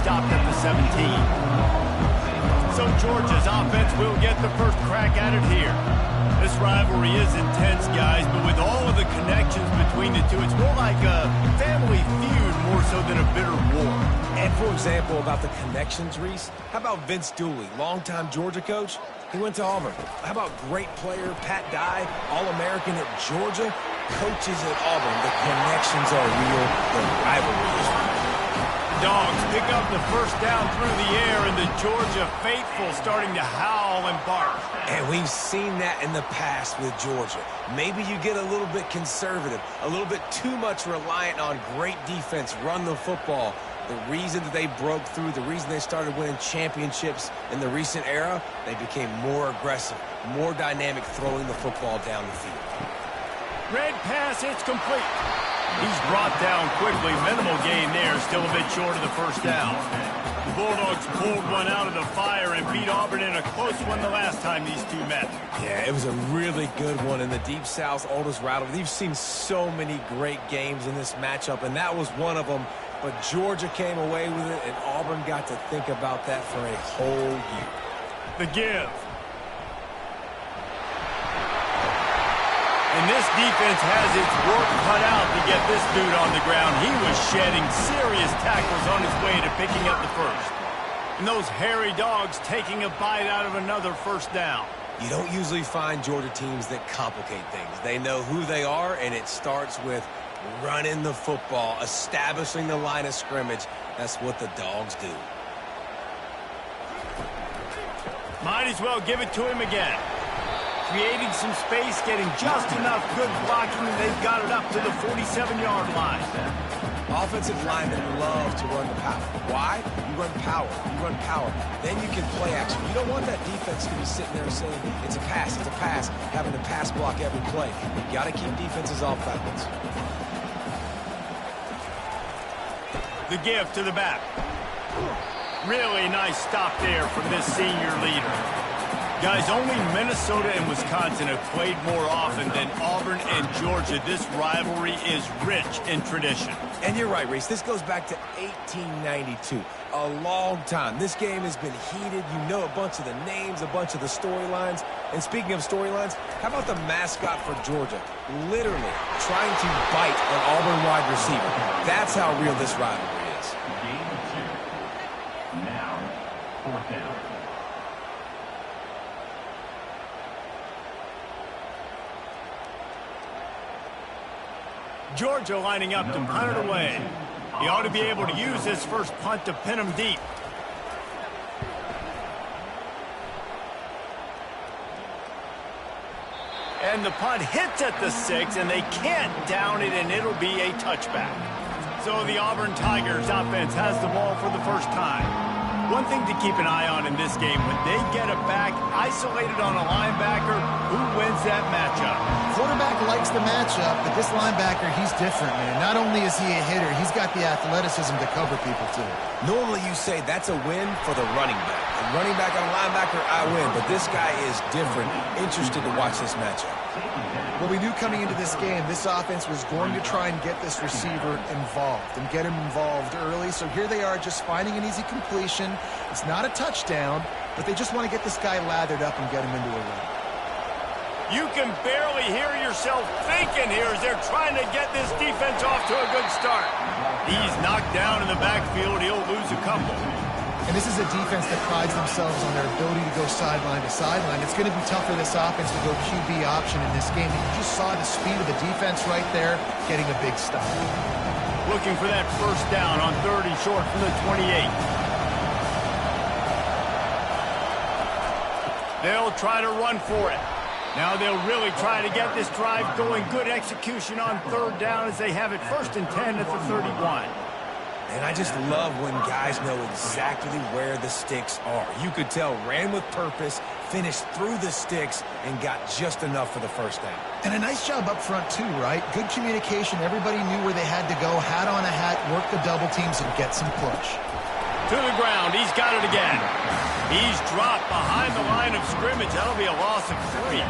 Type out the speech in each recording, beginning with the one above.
stopped at the 17. So Georgia's offense will get the first crack at it here. This rivalry is intense, guys, but with all of the connections between the two, it's more like a family feud more so than a bitter war. And for example, about the connections, Reese, how about Vince Dooley, longtime Georgia coach? He went to Auburn. How about great player Pat Dye, All-American at Georgia? Coaches at Auburn. The connections are real. The rivalry is real. Dogs pick up the first down through the air, and the Georgia faithful starting to howl and bark. And we've seen that in the past with Georgia. Maybe you get a little bit conservative, a little bit too much reliant on great defense, run the football. The reason that they broke through, the reason they started winning championships in the recent era, they became more aggressive, more dynamic throwing the football down the field. Red pass, it's complete. He's brought down quickly. Minimal gain there, still a bit short of the first down. The Bulldogs pulled one out of the fire and beat Auburn in a close one the last time these two met. Yeah, it was a really good one in the Deep South oldest rivalry. You've seen so many great games in this matchup, and that was one of them. But Georgia came away with it, and Auburn got to think about that for a whole year. The give. And this defense has its work cut out to get this dude on the ground. He was shedding serious tackles on his way to picking up the first. And those hairy dogs taking a bite out of another first down. You don't usually find Georgia teams that complicate things. They know who they are, and it starts with running the football, establishing the line of scrimmage. That's what the Dogs do. Might as well give it to him again. Creating some space, getting just enough good blocking, and they've got it up to the 47-yard line. Offensive linemen love to run the power. Why? You run power. You run power. Then you can play action. You don't want that defense to be sitting there saying, it's a pass, having to pass block every play. You got to keep defenses off balance. The give to the back. Really nice stop there from this senior leader. Guys, only Minnesota and Wisconsin have played more often than Auburn and Georgia. This rivalry is rich in tradition. And you're right, Reese. This goes back to 1892. A long time. This game has been heated. You know a bunch of the names, a bunch of the storylines. And speaking of storylines, how about the mascot for Georgia? Literally trying to bite an Auburn wide receiver. That's how real this rivalry is. Game 2. Now, 4th down. Georgia lining up to punt it away. He ought to be able to use this first punt to pin him deep. And the punt hits at the 6, and they can't down it, and it'll be a touchback. So the Auburn Tigers offense has the ball for the first time. One thing to keep an eye on in this game, when they get it back, isolated on a linebacker, who wins that matchup? Quarterback likes the matchup, but this linebacker, he's different, man. Not only is he a hitter, he's got the athleticism to cover people, too. Normally you say that's a win for the running back. And running back on linebacker, I win. But this guy is different. Interested to watch this matchup. Well, we knew coming into this game, this offense was going to try and get this receiver involved and get him involved early. So here they are just finding an easy completion. It's not a touchdown, but they just want to get this guy lathered up and get him into a run. You can barely hear yourself thinking here as they're trying to get this defense off to a good start. He's knocked down in the backfield. He'll lose a couple. And this is a defense that prides themselves on their ability to go sideline to sideline. It's going to be tough for this offense to go QB option in this game. You just saw the speed of the defense right there, getting a big stop. Looking for that first down on 3rd and short from the 28. They'll try to run for it. Now they'll really try to get this drive going. Good execution on 3rd down as they have it 1st and 10 at the 31. And I just love when guys know exactly where the sticks are. You could tell, ran with purpose, finished through the sticks, and got just enough for the first down. And a nice job up front, too, right? Good communication. Everybody knew where they had to go, hat on a hat, work the double teams, and get some push. To the ground. He's got it again. He's dropped behind the line of scrimmage. That'll be a loss of 3.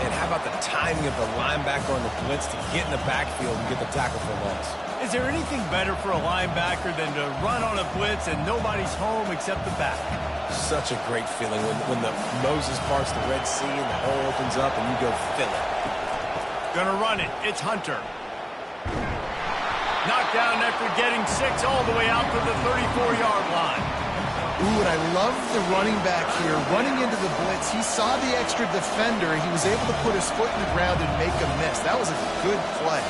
And how about the timing of the linebacker on the blitz to get in the backfield and get the tackle for loss? Is there anything better for a linebacker than to run on a blitz and nobody's home except the back? Such a great feeling when the Moses parts the Red Sea and the hole opens up and you go fill it. Gonna run it. It's Hunter. Knocked down after getting 6 all the way out to the 34-yard line. Ooh, and I love the running back here. Running into the blitz, he saw the extra defender. He was able to put his foot in the ground and make a miss. That was a good play.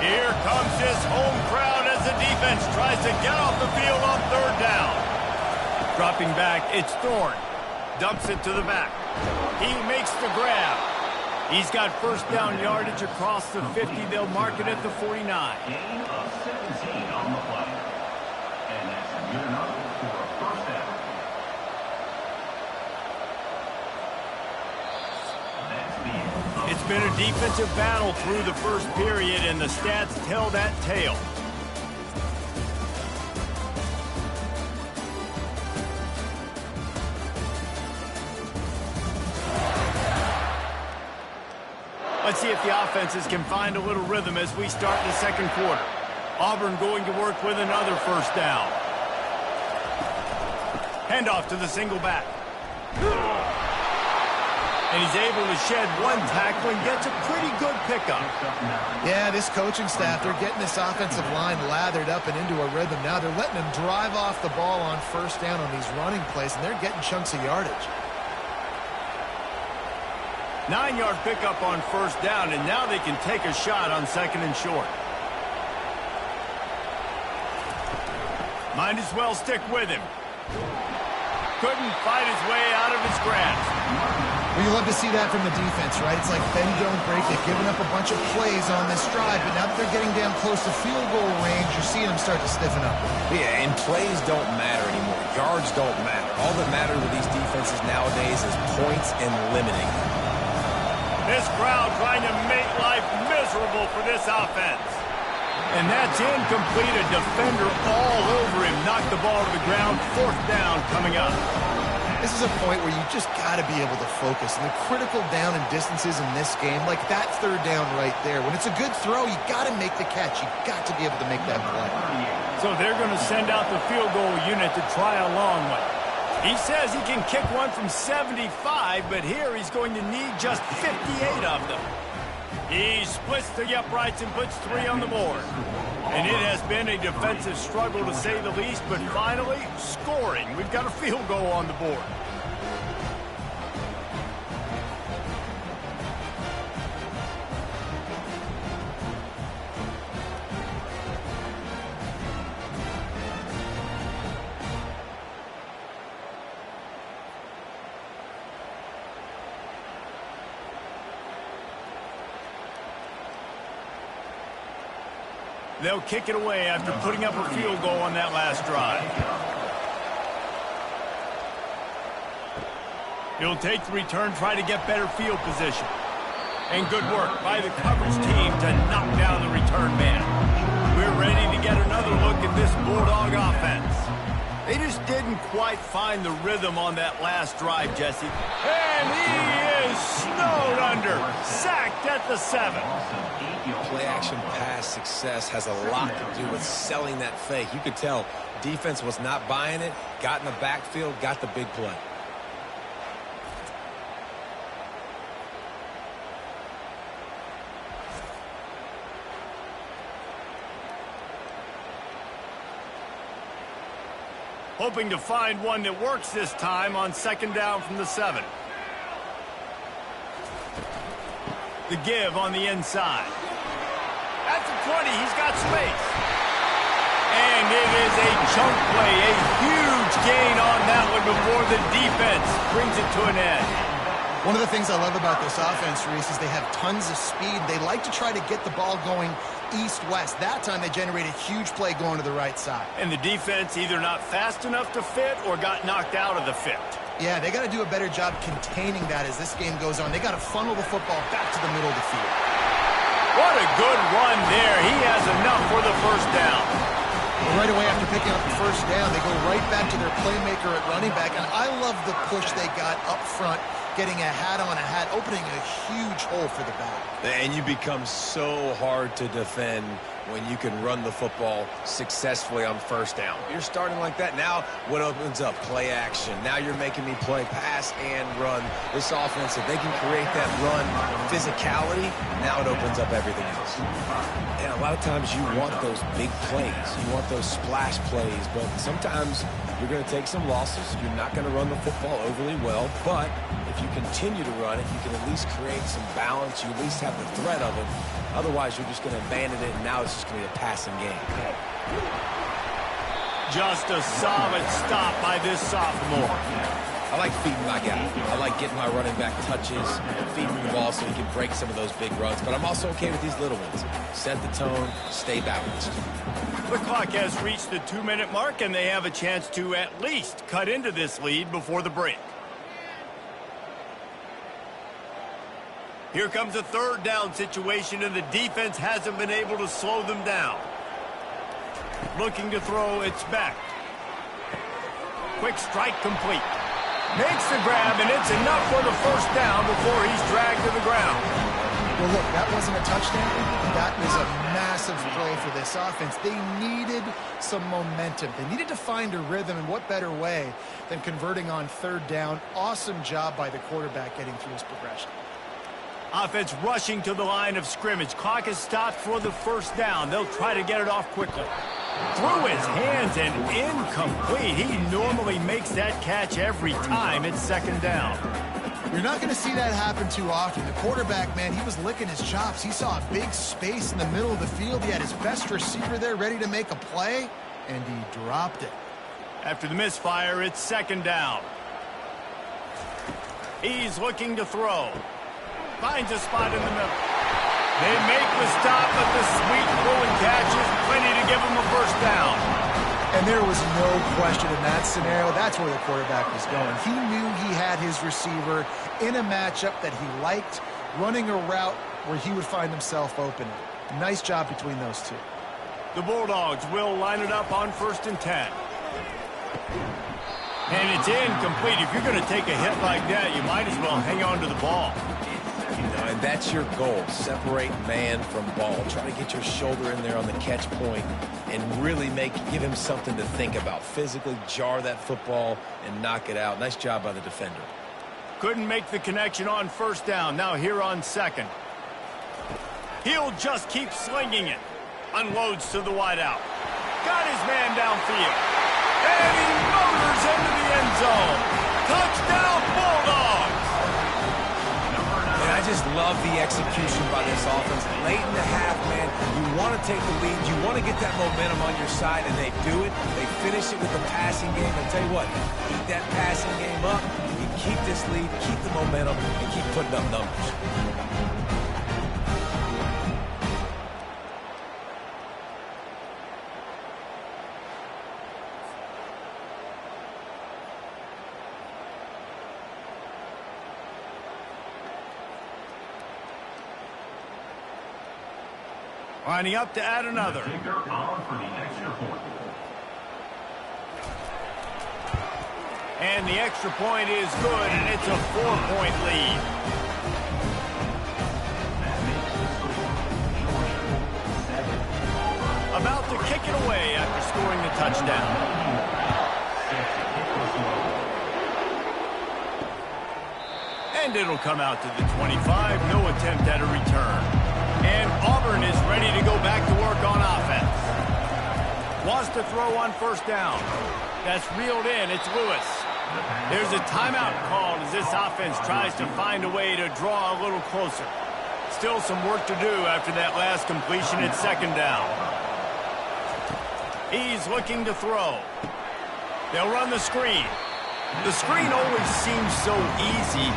Here comes his home crowd as the defense tries to get off the field on 3rd down. Dropping back, it's Thorne. Dumps it to the back. He makes the grab. He's got 1st down yardage across the 50. They'll mark it at the 49. Gain of 17 on the play. And that's good enough for a 1st down. It's been a defensive battle through the 1st period, and the stats tell that tale. Let's see if the offenses can find a little rhythm as we start the 2nd quarter. Auburn going to work with another 1st down. Handoff to the single back. And he's able to shed 1 tackle and gets a pretty good pickup. Yeah, this coaching staff, they're getting this offensive line lathered up and into a rhythm now. They're letting them drive off the ball on 1st down on these running plays, and they're getting chunks of yardage. 9-yard pickup on 1st down, and now they can take a shot on 2nd and short. Might as well stick with him. Couldn't fight his way out of his grasp. Well, you love to see that from the defense, right? It's like bend, don't break. They've given up a bunch of plays on this drive, but now that they're getting down close to field goal range, you're seeing them start to stiffen up. Yeah, and plays don't matter anymore. Yards don't matter. All that matters with these defenses nowadays is points and limiting. This crowd trying to make life miserable for this offense. And that's incomplete. A defender all over him. Knocked the ball to the ground. 4th down coming up. This is a point where you just got to be able to focus. And the critical down and distances in this game, like that 3rd down right there. When it's a good throw, you got to make the catch. You got to be able to make that play. So they're going to send out the field goal unit to try a long one. He says he can kick one from 75, but here he's going to need just 58 of them. He splits the uprights and puts 3 on the board. And it has been a defensive struggle to say the least, but finally, scoring. We've got a field goal on the board. They'll kick it away after putting up a field goal on that last drive. He'll take the return, try to get better field position. And good work by the coverage team to knock down the return man. We're ready to get another look at this Bulldog offense. They just didn't quite find the rhythm on that last drive, Jesse. And he is snowed under, sacked at the 7. Play-action pass success has a lot to do with selling that fake. You could tell defense was not buying it, got in the backfield, got the big play. Hoping to find one that works this time on 2nd down from the 7. The give on the inside. At the 20, he's got space. And it is a chunk play, a huge gain on that one before the defense brings it to an end. One of the things I love about this offense, Reese, is they have tons of speed. They like to try to get the ball going east-west. That time they generated a huge play going to the right side. And the defense either not fast enough to fit or got knocked out of the fit. Yeah, they got to do a better job containing that as this game goes on. They got to funnel the football back to the middle of the field. What a good run there. He has enough for the 1st down. Well, right away after picking up the 1st down, they go right back to their playmaker at running back. And I love the push they got up front getting a hat on a hat, opening a huge hole for the back. And you become so hard to defend when you can run the football successfully on first down. You're starting like that. Now what opens up? Play action. Now you're making me play pass and run. This offense, if they can create that run physicality, now it opens up everything else. And a lot of times you want those big plays. You want those splash plays, but sometimes you're going to take some losses. You're not going to run the football overly well, but if you continue to run it, you can at least create some balance. You at least have the threat of it. Otherwise, you're just going to abandon it, and now it's just going to be a passing game. Just a solid stop by this sophomore. I like feeding my guy. I like getting my running back touches, feeding the ball so he can break some of those big runs. But I'm also okay with these little ones. Set the tone, stay balanced. The clock has reached the 2-minute mark, and they have a chance to at least cut into this lead before the break. Here comes a third down situation, and the defense hasn't been able to slow them down. Looking to throw, it's back. Quick strike complete. Makes the grab, and it's enough for the first down before he's dragged to the ground. Well, look, that wasn't a touchdown. That was a massive play for this offense. They needed some momentum. They needed to find a rhythm, and what better way than converting on third down. Awesome job by the quarterback getting through his progression. Offense rushing to the line of scrimmage. Clock is stopped for the first down. They'll try to get it off quickly. Through his hands and incomplete. He normally makes that catch every time it's second down. You're not going to see that happen too often. The quarterback, man, he was licking his chops. He saw a big space in the middle of the field. He had his best receiver there ready to make a play, and he dropped it. After the misfire, it's second down. He's looking to throw. Finds a spot in the middle. They make the stop, but the sweet throw and catch is plenty to give him a first down. And there was no question in that scenario. That's where the quarterback was going. He knew he had his receiver in a matchup that he liked, running a route where he would find himself open. Nice job between those two. The Bulldogs will line it up on 1st and 10. And it's incomplete. If you're going to take a hit like that, you might as well hang on to the ball. And that's your goal. Separate man from ball. Try to get your shoulder in there on the catch point and really give him something to think about. Physically jar that football and knock it out. Nice job by the defender. Couldn't make the connection on first down. Now here on second. He'll just keep slinging it. Unloads to the wideout. Got his man downfield. And he motors into the end zone. Touchdown, Bulldogs! I just love the execution by this offense. Late in the half, man, you want to take the lead. You want to get that momentum on your side, and they do it. They finish it with the passing game. I'll tell you what, keep that passing game up. You keep this lead, keep the momentum, and keep putting up numbers. Lining up to add another. And the extra point is good, and it's a 4-point lead. About to kick it away after scoring the touchdown. And it'll come out to the 25. No attempt at a return. And Auburn is ready to go back to work on offense. Wants to throw on first down. That's reeled in. It's Lewis. There's a timeout called as this offense tries to find a way to draw a little closer. Still some work to do after that last completion at second down. He's looking to throw. They'll run the screen. The screen always seems so easy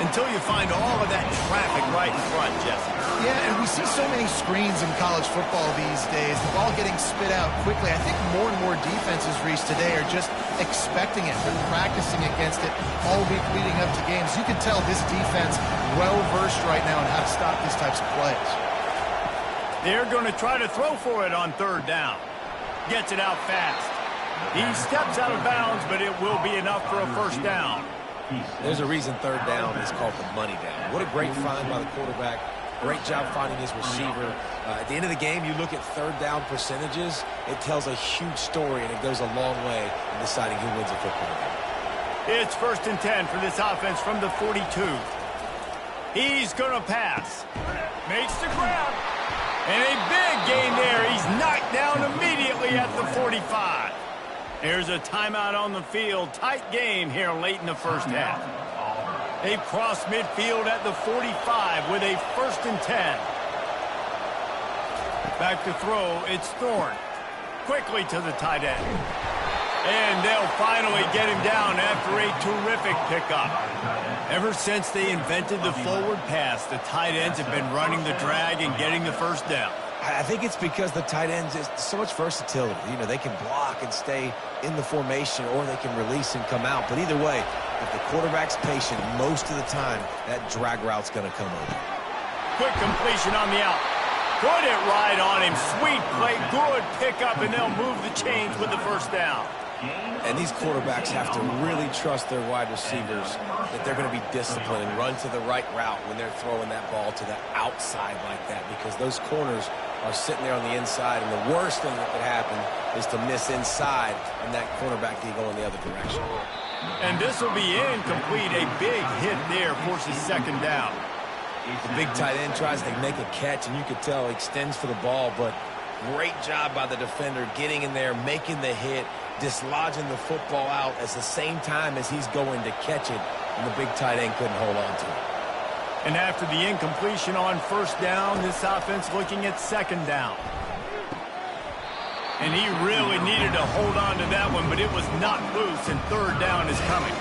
until you find all of that traffic right in front, Jesse. Yeah, and we see so many screens in college football these days. The ball getting spit out quickly. I think more and more defenses, Reese, today are just expecting it. They're practicing against it all week leading up to games. You can tell this defense well-versed right now on how to stop these types of plays. They're going to try to throw for it on third down. Gets it out fast. He steps out of bounds, but it will be enough for a first down. There's a reason third down is called the money down. What a great find by the quarterback. Great job finding his receiver. At the end of the game, you look at third down percentages, it tells a huge story, and it goes a long way in deciding who wins a football game. It's 1st and 10 for this offense from the 42. He's going to pass. Makes the grab. And a big gain there. He's knocked down immediately at the 45. There's a timeout on the field. Tight game here late in the first half. They've crossed midfield at the 45 with a 1st and 10. Back to throw. It's Thorne. Quickly to the tight end. And they'll finally get him down after a terrific pickup. Ever since they invented the forward pass, the tight ends have been running the drag and getting the first down. I think it's because the tight ends is so much versatility. You know, they can block and stay in the formation, or they can release and come out. But either way, if the quarterback's patient, most of the time, that drag route's going to come over. Quick completion on the out. Put it right on him. Sweet play. Good pickup, and they'll move the chains with the first down. And these quarterbacks have to really trust their wide receivers that they're going to be disciplined and run to the right route when they're throwing that ball to the outside like that, because those corners are sitting there on the inside, and the worst thing that could happen is to miss inside and that cornerback can go in the other direction. And this will be incomplete. A big hit there forces 2nd down. The big tight end tries to make a catch, and you could tell he extends for the ball, but great job by the defender getting in there, making the hit, dislodging the football out at the same time as he's going to catch it, and the big tight end couldn't hold on to it. And after the incompletion on 1st down, this offense looking at 2nd down. And he really needed to hold on to that one, but it was not loose, and 3rd down is coming.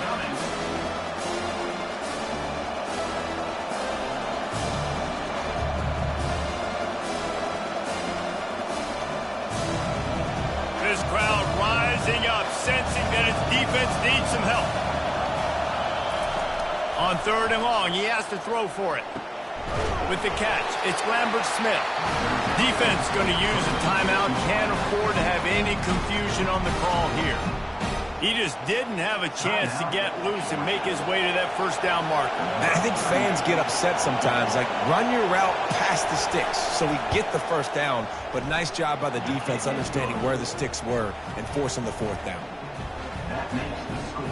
This crowd rising up, sensing that its defense needs some help. On 3rd and long, he has to throw for it. With the catch, it's Lambert Smith. Defense going to use a timeout. Can't afford to have any confusion on the call here. He just didn't have a chance to get loose and make his way to that 1st down marker. I think fans get upset sometimes. Like, run your route past the sticks so we get the 1st down. But nice job by the defense understanding where the sticks were and forcing the 4th down. That makes the score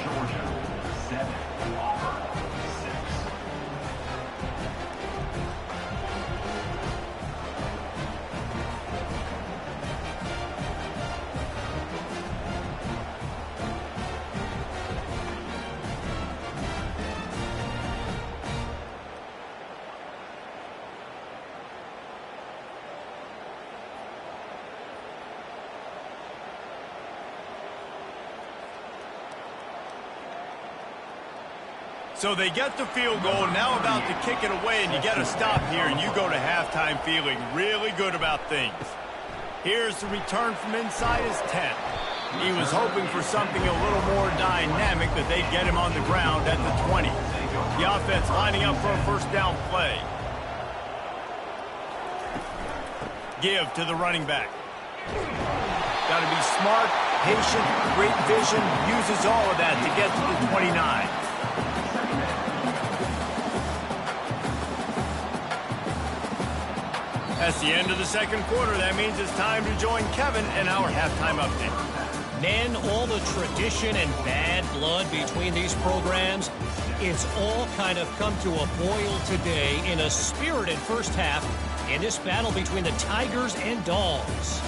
Georgia 7, Auburn 6. So they get the field goal, now about to kick it away, and you get a stop here, and you go to halftime feeling really good about things. Here's the return from inside his 10. He was hoping for something a little more dynamic, that they'd get him on the ground at the 20. The offense lining up for a 1st down play. Give to the running back. Got to be smart, patient, great vision, uses all of that to get to the 29. That's the end of the 2nd quarter. That means it's time to join Kevin in our halftime update. Man, all the tradition and bad blood between these programs, it's all kind of come to a boil today in a spirited 1st half in this battle between the Tigers and Dogs.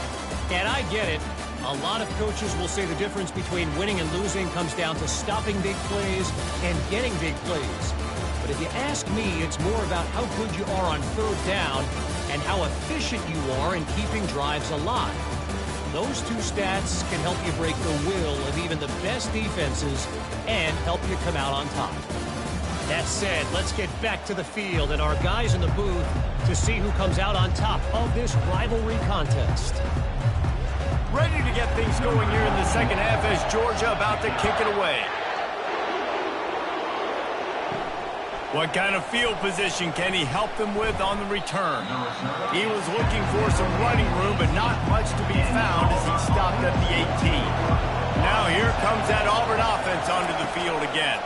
And I get it. A lot of coaches will say the difference between winning and losing comes down to stopping big plays and getting big plays. But if you ask me, it's more about how good you are on 3rd down and how efficient you are in keeping drives alive. Those two stats can help you break the will of even the best defenses and help you come out on top. That said, let's get back to the field and our guys in the booth to see who comes out on top of this rivalry contest. Ready to get things going here in the 2nd half as Georgia about to kick it away. What kind of field position can he help them with on the return? He was looking for some running room, but not much to be found as he stopped at the 18. Now here comes that Auburn offense onto the field again.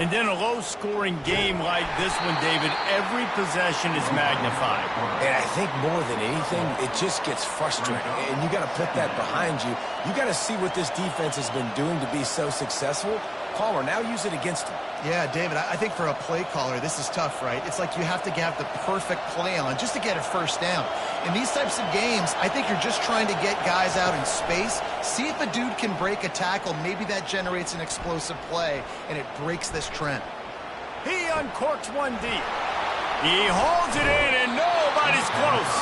And in a low-scoring game like this one, David, every possession is magnified. And I think more than anything, it just gets frustrating. And you got to put that behind you. You got to see what this defense has been doing to be so successful. Caller, now use it against them. Yeah, David, I think for a play caller, this is tough, right? It's like you have to have the perfect play on just to get a first down. In these types of games, I think you're just trying to get guys out in space, see if a dude can break a tackle. Maybe that generates an explosive play, and it breaks this trend. He uncorks one deep. He holds it in, and nobody's close.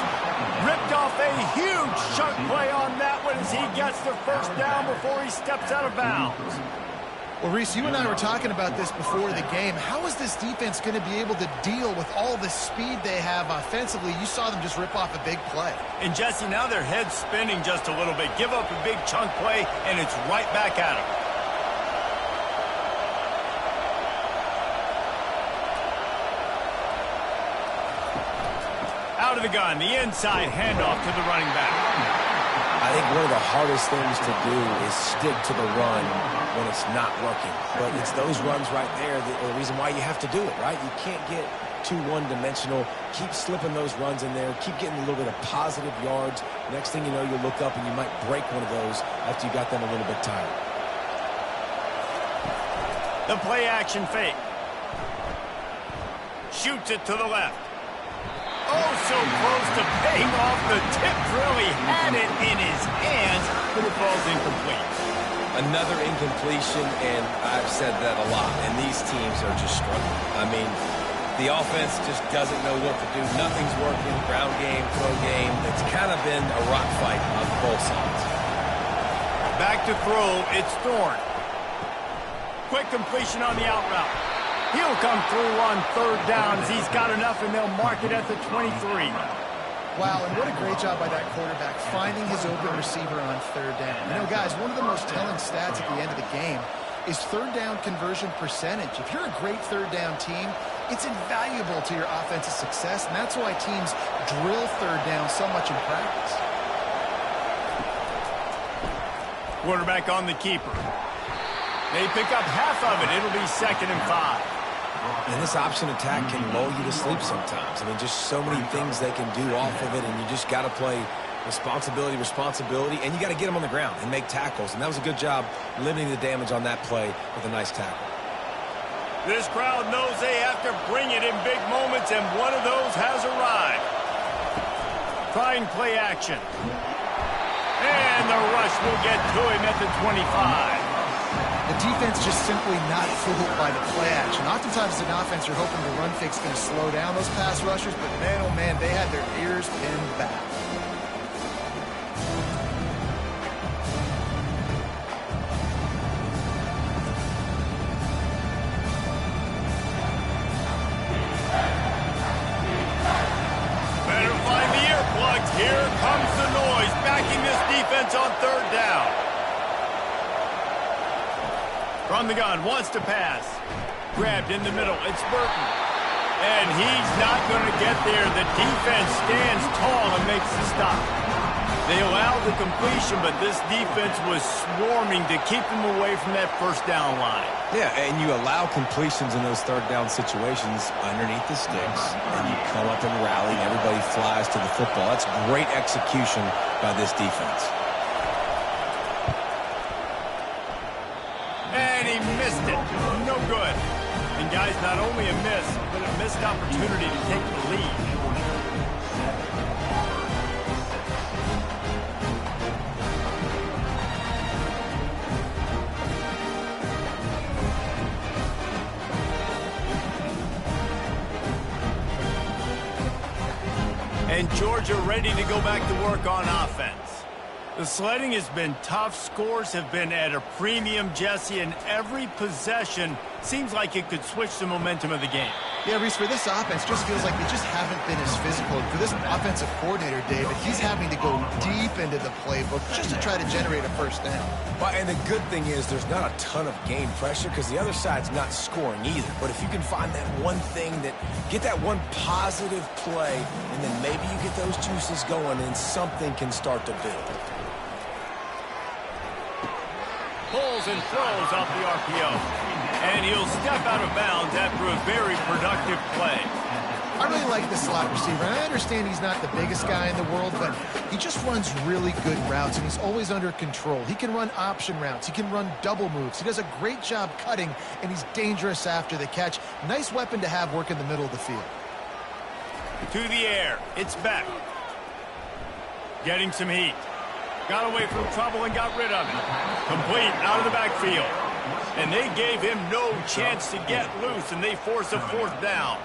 Ripped off a huge chunk play on that one as he gets the first down before he steps out of bounds. Well, Reese, you and I were talking about this before the game. How is this defense going to be able to deal with all the speed they have offensively? You saw them just rip off a big play. And, Jesse, now their head's spinning just a little bit. Give up a big chunk play, and it's right back at them. Out of the gun, the inside handoff to the running back. I think one of the hardest things to do is stick to the run when it's not working. But it's those runs right there that are the reason why you have to do it, right? You can't get too one-dimensional. Keep slipping those runs in there. Keep getting a little bit of positive yards. Next thing you know, you'll look up and you might break one of those after you got them a little bit tired. The play-action fake. Shoots it to the left. Oh, so close to paying off the tip. Really had it in his hands, but it falls incomplete. Another incompletion, and I've said that a lot, and these teams are just struggling. I mean, the offense just doesn't know what to do. Nothing's working. Ground game, throw game. It's kind of been a rock fight on both sides. Back to throw. It's Thorne. Quick completion on the out route. He'll come through on third down as he's got enough, and they'll mark it at the 23. Wow, and what a great job by that quarterback, finding his open receiver on third down. You know, guys, one of the most telling stats at the end of the game is third down conversion percentage. If you're a great third down team, it's invaluable to your offensive success, and that's why teams drill third down so much in practice. Quarterback on the keeper. They pick up half of it. It'll be 2nd and 5. And this option attack can lull you to sleep sometimes. I mean, just so many things they can do off of it, and you just got to play responsibility, and you got to get them on the ground and make tackles. And that was a good job limiting the damage on that play with a nice tackle. This crowd knows they have to bring it in big moments, and one of those has arrived. Trying play action. And the rush will get to him at the 25. The defense just simply not fooled by the play action. Oftentimes as an offense, you're hoping the run fake's going to slow down those pass rushers, but man, oh man, they had their ears pinned back. Better find the earplugs. Here comes the noise, backing this defense on third down. From the gun, wants to pass. Grabbed in the middle, it's Burton. And he's not going to get there. The defense stands tall and makes the stop. They allowed the completion, but this defense was swarming to keep them away from that first down line. Yeah, and you allow completions in those third down situations underneath the sticks, and you come up and rally, and everybody flies to the football. That's great execution by this defense. And he missed it. No good. And guys, not only a miss, but a missed opportunity to take the lead. And Georgia ready to go back to work on offense. The sledding has been tough. Scores have been at a premium, Jesse, and every possession seems like it could switch the momentum of the game. Yeah, Reese, for this offense, just feels like they just haven't been as physical. For this offensive coordinator, David, he's having to go deep into the playbook just to try to generate a first down. Well, and the good thing is there's not a ton of game pressure because the other side's not scoring either. But if you can find that one thing, get that one positive play, and then maybe you get those juices going and something can start to build. Pulls and throws off the RPO. And he'll step out of bounds after a very productive play. I really like this slot receiver, and I understand he's not the biggest guy in the world, but he just runs really good routes, and he's always under control. He can run option routes. He can run double moves. He does a great job cutting, and he's dangerous after the catch. Nice weapon to have work in the middle of the field. To the air. It's Beck. Getting some heat. Got away from trouble and got rid of it. Complete out of the backfield. And they gave him no chance to get loose, and they force a fourth down.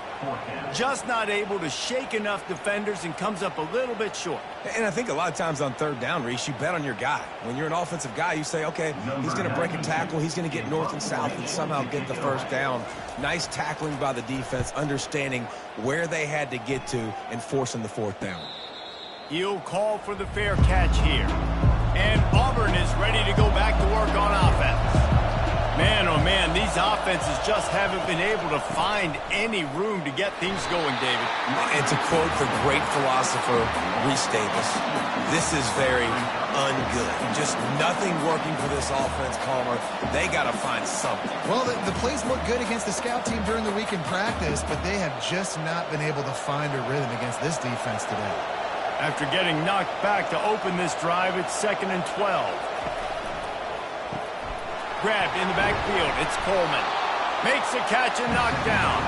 Just not able to shake enough defenders and comes up a little bit short. And I think a lot of times on third down, Reese, you bet on your guy. When you're an offensive guy, you say, okay, he's going to break a tackle, he's going to get north and south and somehow get the first down. Nice tackling by the defense, understanding where they had to get to and forcing the fourth down. He'll call for the fair catch here. And Auburn is ready to go back to work on offense. Man, oh man, these offenses just haven't been able to find any room to get things going, David. And to quote the great philosopher, Reese Davis, this is very ungood. Just nothing working for this offense, Palmer. They got to find something. Well, the plays look good against the scout team during the week in practice, but they have just not been able to find a rhythm against this defense today. After getting knocked back to open this drive, it's 2nd and 12. Grabbed in the backfield. It's Coleman. Makes a catch and knocked down.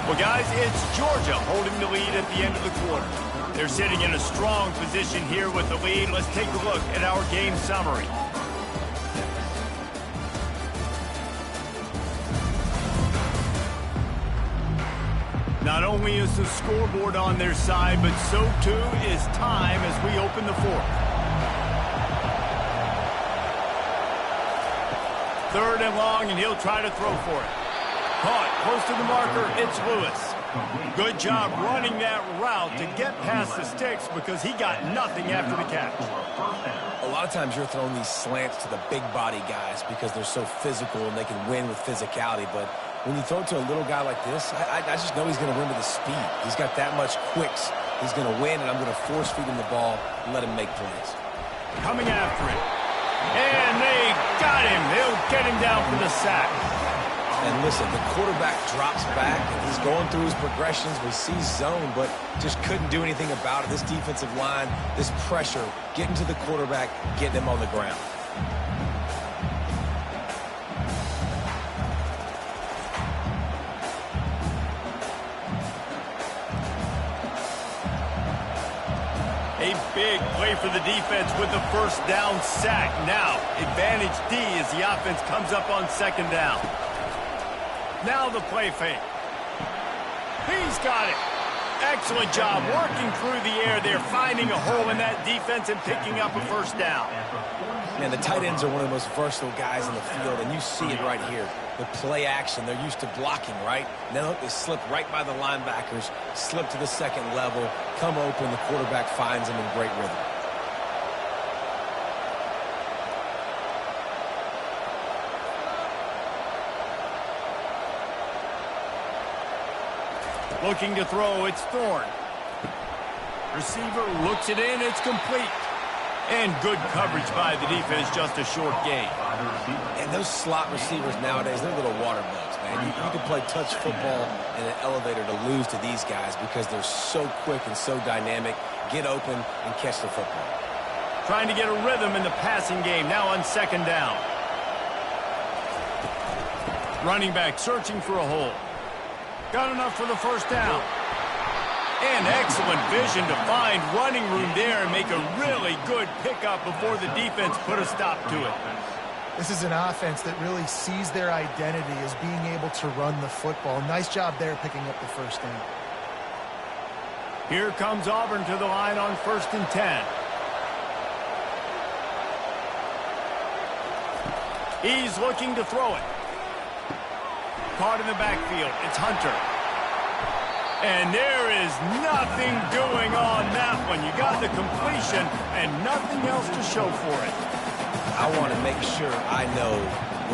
Well, guys, it's Georgia holding the lead at the end of the quarter. They're sitting in a strong position here with the lead. Let's take a look at our game summary. Not only is the scoreboard on their side, but so too is time as we open the fourth. 3rd and long, and he'll try to throw for it. Caught close to the marker. It's Lewis. Good job running that route to get past the sticks because he got nothing after the catch. A lot of times you're throwing these slants to the big body guys because they're so physical and they can win with physicality, but when you throw it to a little guy like this, I just know he's going to win with his speed. He's got that much quicks. He's going to win, and I'm going to force feed him the ball and let him make plays. Coming after him. And they got him. They'll get him down for the sack. And listen, the quarterback drops back, and he's going through his progressions. We see zone, but just couldn't do anything about it. This defensive line, this pressure, getting to the quarterback, getting him on the ground. A big play for the defense with the first down sack. Now, advantage D as the offense comes up on 2nd down. Now the play fake. He's got it. Excellent job working through the air there, finding a hole in that defense and picking up a first down. Man, the tight ends are one of the most versatile guys in the field, and you see it right here. The play action, they're used to blocking, right? Now they slip right by the linebackers, slip to the 2nd level, come open, the quarterback finds them in great rhythm. Looking to throw, it's Thorne. Receiver looks it in, it's complete. And good coverage by the defense, just a short gain. And those slot receivers nowadays, they're little water bugs, man. You can play touch football in an elevator to lose to these guys because they're so quick and so dynamic. Get open and catch the football. Trying to get a rhythm in the passing game, now on 2nd down. Running back searching for a hole. Got enough for the first down. And excellent vision to find running room there and make a really good pickup before the defense put a stop to it. This is an offense that really sees their identity as being able to run the football. Nice job there picking up the first down. Here comes Auburn to the line on 1st and 10. He's looking to throw it. Caught in the backfield. It's Hunter. And there is nothing doing on that one. You got the completion and nothing else to show for it. I want to make sure I know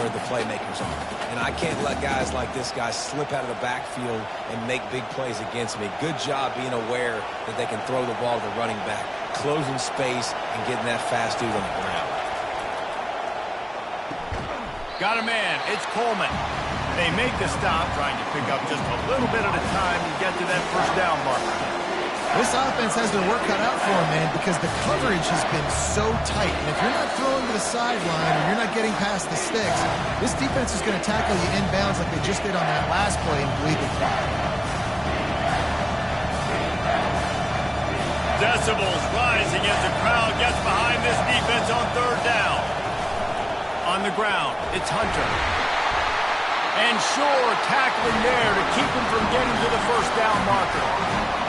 where the playmakers are. And I can't let guys like this guy slip out of the backfield and make big plays against me. Good job being aware that they can throw the ball to the running back, closing space, and getting that fast dude on the ground. Got a man. It's Coleman. They make the stop, trying to pick up just a little bit at a time to get to that first down marker. This offense has their work cut out for them, man, because the coverage has been so tight. And if you're not throwing to the sideline or you're not getting past the sticks, this defense is going to tackle you inbounds like they just did on that last play and bleed the clock. Decibels rising as the crowd gets behind this defense on third down. On the ground, it's Hunter. And Shore tackling there to keep him from getting to the first down marker.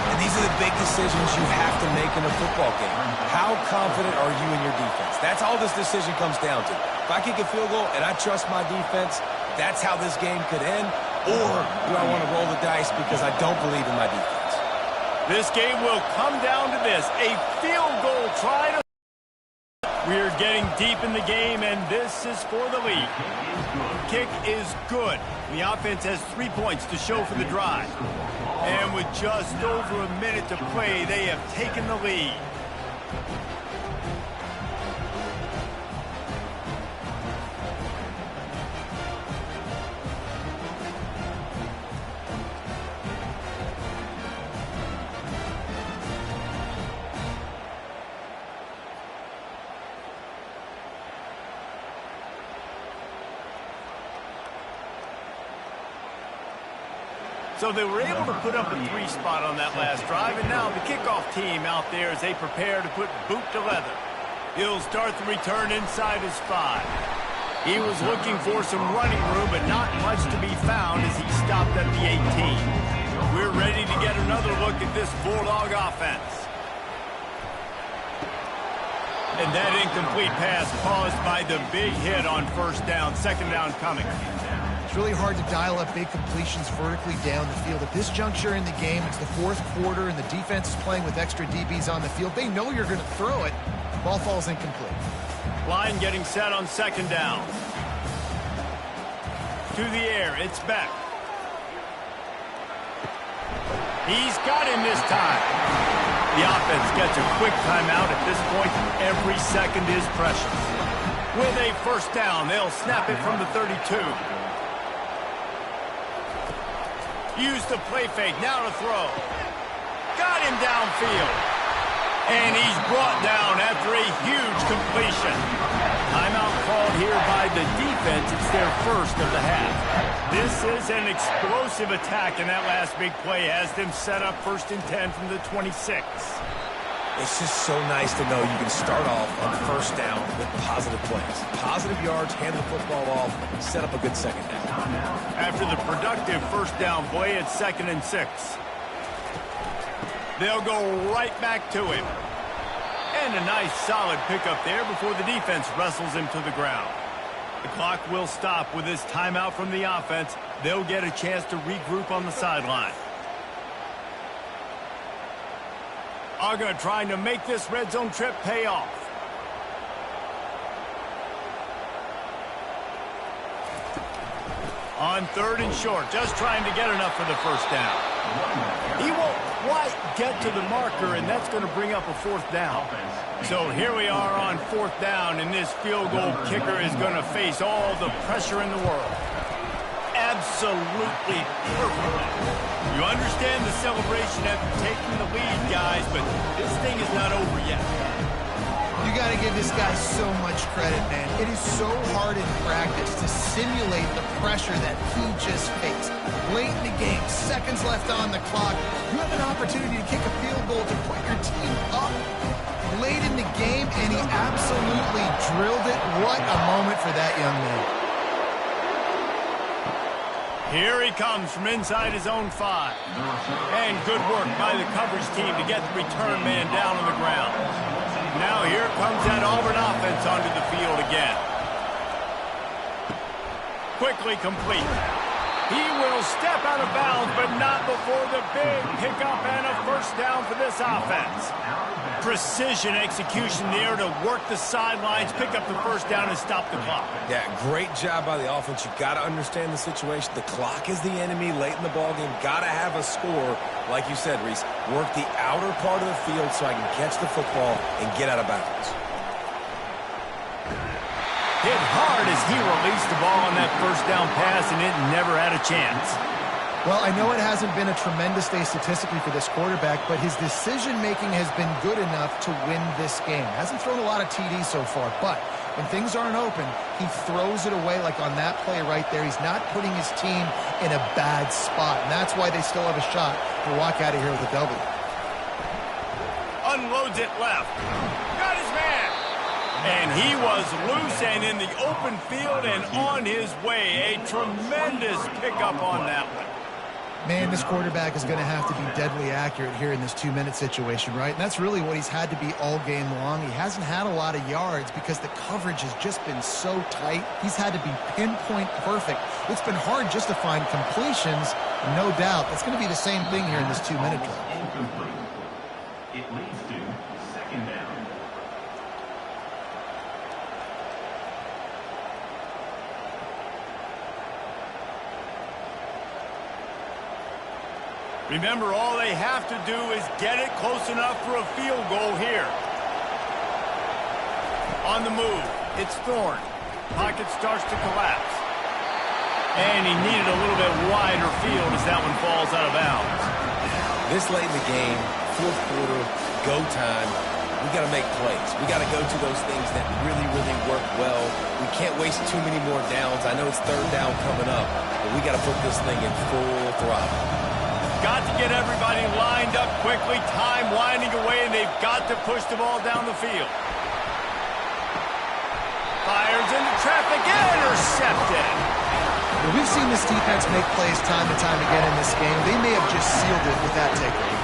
And these are the big decisions you have to make in a football game. How confident are you in your defense? That's all this decision comes down to. If I kick a field goal and I trust my defense, that's how this game could end. Or do I want to roll the dice because I don't believe in my defense? This game will come down to this. A field goal try to... We're getting deep in the game, and this is for the lead. Kick is good. The offense has 3 points to show for the drive. And with just over a minute to play, they have taken the lead. So they were able to put up a 3 spot on that last drive, and now the kickoff team out there as they prepare to put boot to leather. He'll start the return inside his 5. He was looking for some running room, but not much to be found as he stopped at the 18. We're ready to get another look at this Bulldog offense. And that incomplete pass caused by the big hit on first down, second down coming. It's really hard to dial up big completions vertically down the field. At this juncture in the game, it's the fourth quarter, and the defense is playing with extra DBs on the field. They know you're going to throw it. Ball falls incomplete. Line getting set on second down. To the air, it's Beck. He's got him this time. The offense gets a quick timeout at this point. Every second is precious. With a first down, they'll snap it from the 32. Used the play fake, now to throw. Got him downfield. And he's brought down after a huge completion. Timeout called here by the defense. It's their first of the half. This is an explosive attack, and that last big play has them set up 1st and 10 from the 26. It's just so nice to know you can start off on first down with positive plays. Positive yards, hand the football off, set up a good second down. After the productive first down play, it's 2nd and 6. They'll go right back to him. And a nice solid pickup there before the defense wrestles him to the ground. The clock will stop with this timeout from the offense. They'll get a chance to regroup on the sideline. Aga trying to make this red zone trip pay off. On 3rd and short, just trying to get enough for the first down. He won't quite get to the marker, and that's going to bring up a 4th down. So here we are on 4th down, and this field goal kicker is going to face all the pressure in the world. Absolutely perfect. You understand the celebration after taking the lead, guys, but this thing is not over yet. You got to give this guy so much credit, man. It is so hard in practice to simulate the pressure that he just faced. Late in the game, seconds left on the clock, you have an opportunity to kick a field goal to put your team up late in the game, and he absolutely drilled it. What a moment for that young man. Here he comes from inside his own 5. And good work by the coverage team to get the return man down on the ground. Now here comes that Auburn offense onto the field again. Quickly complete. He will step out of bounds, but not before the big pickup and a first down for this offense. Precision execution there to work the sidelines, pick up the first down, and stop the clock. Yeah, great job by the offense. You've got to understand the situation. The clock is the enemy late in the ballgame. Got to have a score. Like you said, Reese, work the outer part of the field so I can catch the football and get out of bounds. Hit hard as he released the ball on that first down pass, and it never had a chance. Well, I know it hasn't been a tremendous day statistically for this quarterback, but his decision-making has been good enough to win this game. Hasn't thrown a lot of TDs so far, but when things aren't open, he throws it away like on that play right there. He's not putting his team in a bad spot, and that's why they still have a shot to walk out of here with a W. Unloads it left. Got his man. And he was loose and in the open field and on his way. A tremendous pickup on that one. Man, this quarterback is going to have to be deadly accurate here in this 2-minute situation, right? And that's really what he's had to be all game long. He hasn't had a lot of yards because the coverage has just been so tight. He's had to be pinpoint perfect. It's been hard just to find completions. No doubt. That's going to be the same thing here in this 2-minute drill. It leads to second down. Remember, all they have to do is get it close enough for a field goal here. On the move, it's Thorne. Pocket starts to collapse. And he needed a little bit wider field as that one falls out of bounds. This late in the game, fourth quarter, go time, we got to make plays. We got to go to those things that really, really work well. We can't waste too many more downs. I know it's third down coming up, but we got to put this thing in full throttle. Got to get everybody lined up quickly, time winding away, and they've got to push the ball down the field. Fires into traffic, intercepted. Well, we've seen this defense make plays time and time again in this game. They may have just sealed it with that takeaway.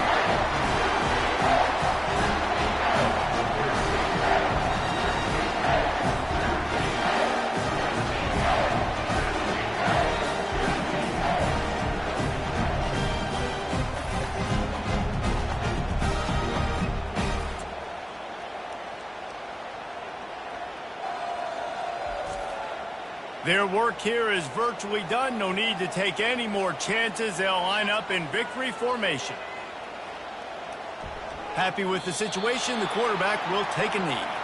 Their work here is virtually done. No need to take any more chances. They'll line up in victory formation. Happy with the situation, the quarterback will take a knee.